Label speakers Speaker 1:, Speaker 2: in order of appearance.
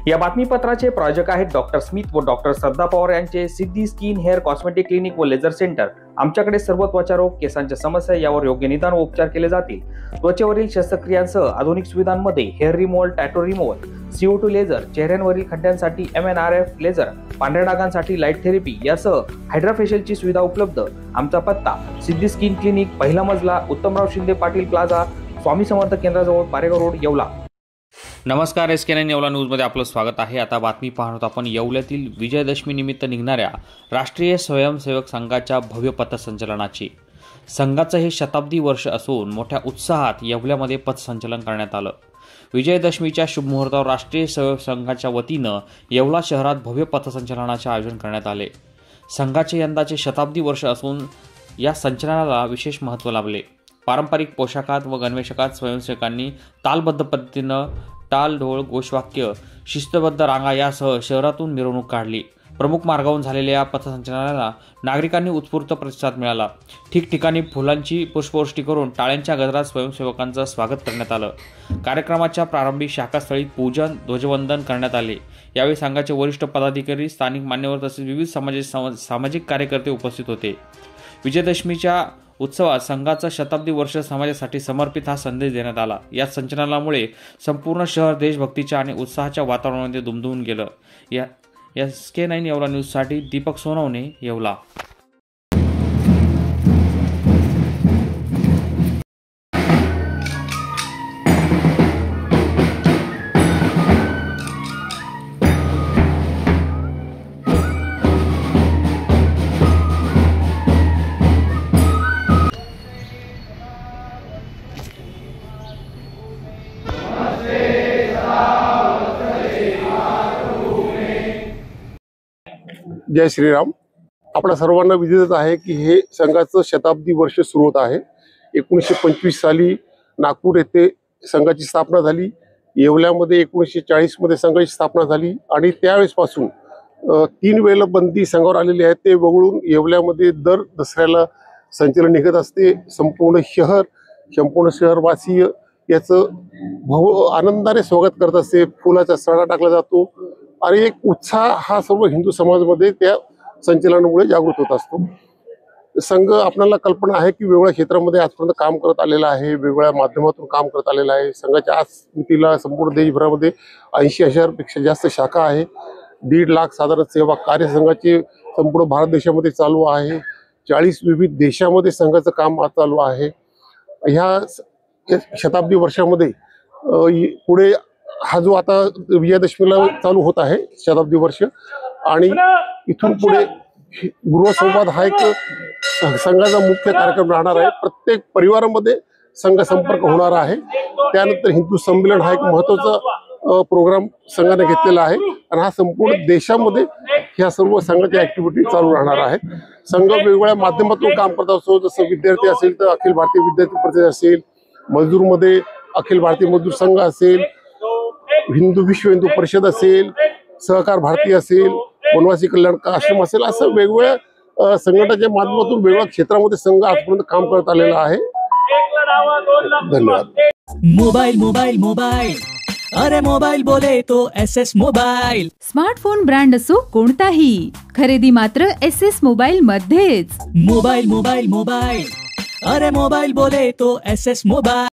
Speaker 1: या बातमीपत्राचे प्रायोजक आहेत डॉक्टर स्मिथ व डॉक्टर श्रद्धा पवार यांचे सिद्धी स्किन हेअर कॉस्मेटिक क्लिनिक व लेझर सेंटर। आमच्याकडे सर्व त्वचा रोग, केसांच्या समस्या यावर योग्य निदान व उपचार केले जातील। त्वचेवरील शस्त्रक्रियांसह आधुनिक सुविधांमध्ये hair removal, tattoo removal, CO2 laser, चेहऱ्यांवरील खड्ड्यांसाठी MNRF लेझर, पांढऱ्या डागांसाठी लाईट थेरपी यासह हायड्रा फेशियलची सुविधा उपलब्ध। आमचा पत्ता सिद्धी स्किन क्लिनिक, पहिला मजला, उत्तमराव शिंदे पाटील प्लाझा, स्वामी समर्थ केंद्राजवळ, पारेगाव रोड, येवला।
Speaker 2: नमस्कार, SK9 येवला न्यूजमध्ये आपलं स्वागत आहे। आता बातमी पाहत आपण येवल्यातील विजयादशमी निमित्त निघणाऱ्या राष्ट्रीय स्वयंसेवक संघाच्या भव्य पथसंचलनाची। संघाचं हे शताब्दी वर्ष असून मोठ्या उत्साहात येवल्यामध्ये पथसंचलन करण्यात आलं। विजयादशमीच्या शुभमुहूर्तावर राष्ट्रीय स्वयंसेवक संघाच्या वतीनं येवला शहरात भव्य पथसंचलनाचे आयोजन करण्यात आले। संघाचे यंदाचे शताब्दी वर्ष असून या संचलनाला विशेष महत्त्व लाभले। पारंपरिक पोशाखात व गणवेशात स्वयंसेवकांनी तालबद्ध पद्धतीनं टाळ, ढोल, घोषवाक्य, शिस्तबद्ध रांगा यासह शहरातून मिरवणूक काढली। प्रमुख मार्गावरून झालेल्या या पथसंचलनाला नागरिकांनी उत्स्फूर्त प्रतिसाद मिळाला। ठिकठिकाणी फुलांची पुष्पवृष्टी करून टाळ्यांच्या गजरात स्वयंसेवकांचं स्वागत करण्यात आलं। कार्यक्रमाच्या प्रारंभी शाखास्थळी पूजन, ध्वजवंदन करण्यात आले। यावेळी संघाचे वरिष्ठ पदाधिकारी, स्थानिक मान्यवर तसेच विविध सामाजिक कार्यकर्ते उपस्थित होते। विजयादशमीच्या उत्सवात संघाचा शताब्दी वर्ष समाजासाठी समर्पित हा संदेश देण्यात आला। या संचलनामुळे संपूर्ण शहर देशभक्तीच्या आणि उत्साहाच्या वातावरणामध्ये दुमदुमून गेलं। या SK9 येवला न्यूजसाठी दीपक सोनवणे, येवला।
Speaker 3: जय श्रीराम। आपल्या सर्वांना विदित आहे की हे संघाचं शताब्दी वर्ष सुरू होत आहे। 1925 साली नागपूर येथे संघाची स्थापना झाली। येवल्यामध्ये 1940 मध्ये संघाची स्थापना झाली आणि त्यावेळेसपासून 3 वेळेला बंदी संघावर आलेली आहे। ते वगळून येवल्यामध्ये दर दसऱ्याला संचलन निघत असते। संपूर्ण शहरवासी याचं आनंदाने स्वागत करत असते। फुलाचा सडा टाकला जातो आणि एक उत्साह हा सर्व हिंदू समाजामध्ये त्या संचलनामुळे जागृत होत असतो। संघ, आपल्याला कल्पना आहे की वेगवेगळ्या क्षेत्रामध्ये आजपर्यंत काम करत आलेला आहे, वेगवेगळ्या माध्यमातून काम करत आलेला आहे। संघाच्या आज मितीला संपूर्ण देशभरामध्ये 80,000 पेक्षा जास्त शाखा आहे। 1.5 लाख साधारण सेवा कार्य संघाचे संपूर्ण भारत देशामध्ये चालू आहे। 40 विविध देशामध्ये संघाचं काम आज चालू आहे। ह्या शताब्दी वर्षामध्ये पुढे हा जो आता विजयादशमीला चालू होत आहे शताब्दी वर्ष, आणि इथून पुढे गृहसंवाद हा एक संघाचा मुख्य कार्यक्रम राहणार आहे। प्रत्येक परिवारामध्ये संघ संपर्क होणार आहे। त्यानंतर हिंदू संमेलन हा एक महत्त्वाचा प्रोग्राम संघाने घेतलेला आहे आणि हा संपूर्ण देशामध्ये ह्या सर्व संघाच्या ऍक्टिव्हिटी चालू राहणार आहेत। संघ वेगवेगळ्या माध्यमातून काम करत असतो, जसं विद्यार्थी असेल तर अखिल भारतीय विद्यार्थी परिषद असेल, मजदूरमध्ये अखिल भारतीय मजदूर संघ असेल, विश्व हिंदू परिषद असेल, सहकार भारती असेल, वनवासी कल्याण आश्रम असेल, असं वेगवेगळ्या संघटनाच्या माध्यमातून वेगवेगळ्या क्षेत्रामध्ये संघ आजपर्यंत काम करत आलेला आहे। धन्यवाद।
Speaker 4: मोबाइल मोबाइल मोबाइल, अरे मोबाइल बोले तो SS मोबाइल।
Speaker 5: स्मार्टफोन ब्रँड असो कोणताही, खरेदी मात्र SS मोबाइल मध्येच।
Speaker 4: मोबाइल मोबाइल मोबाइल, अरे मोबाइल बोले तो SS मोबाइल।